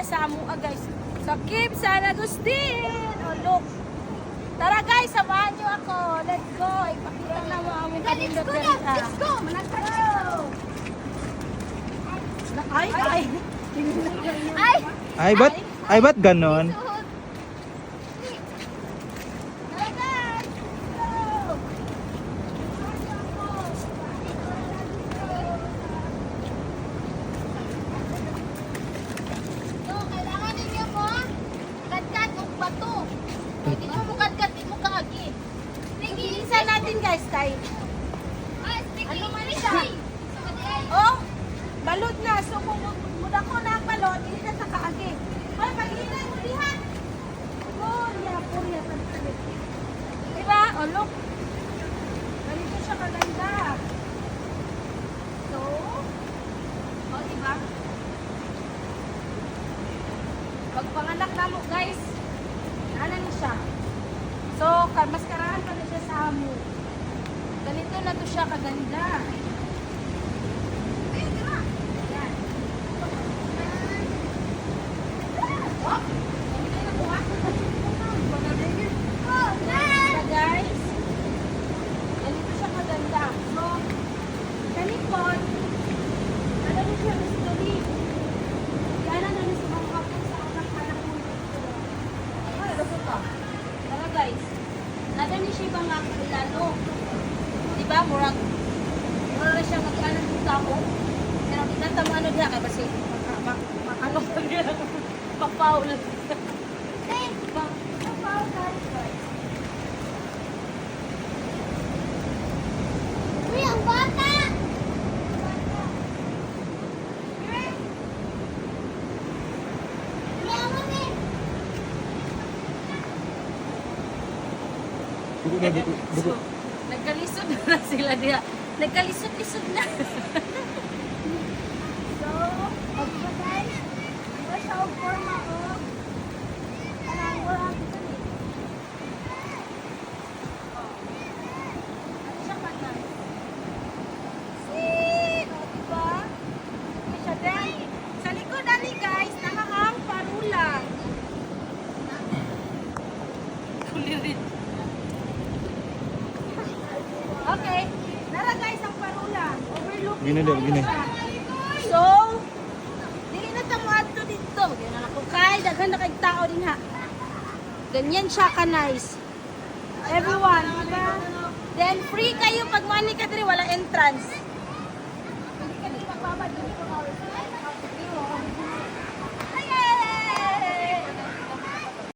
sa amua guys. Sa Kim San Agustin. Oh, look. Tara guys, samahan niyo ako. Let's go. Ipakita na mo ang kanindot dito. Let's go. Managtayo. Ay, ay. Ay. Ay, ba't ganon? Tara guys. Go. So, kailangan ninyo mo kadkad og bato. Hindi mo kadkad mo kaagi. Sige, Isa natin guys, tayo. ano man siya? Oh, balot na. So, kung muda ko na ang balot, hindi na sa kaagi. Ay, paghinay mo dihan. Purya, tagtalit. Diba? Oh, look. Ganito siya kaganda. So, oh, diba? Pagpanganak na mo, guys, ano na siya? So, maskarahan pa na siya sa amo. Ganito na to siya kaganda. Ayan. Oh, ganito na to, ah. Diba, guys? Ganito siya kaganda. So, kanikot, ano na siya history. Yan ang nanis mga kapos sa anak-anak mo. Ay, ano po ka? Tara guys, nada ni siya ibang kakilalo. Diba, murag na siya mag-ano ng tao. Pero kita mo ano diya, kaya kasi ano pa niya, papaul. Papaul guys. Uy, ang bata! Yaman eh! Dugo na, dugo. So, nagkalisod na sila diya. Nagkalisod-lisod na. So, Opo guys, diba siya ang forma ko? Parang wala dito eh. ano siya pa na? See? O, diba? Ano siya din? Sa likod, ali guys, nakakang parulang. Kulirit. Okay. Nara guys, ang parulang. Overlooking. Gini daw, gini. So, dili na tamo adto dito. Ganyan na ako kay daghan na kay tao din ha. Ganyan siya ka nice. Everyone, diba? Then free kayo pag money ka diri wala entrance.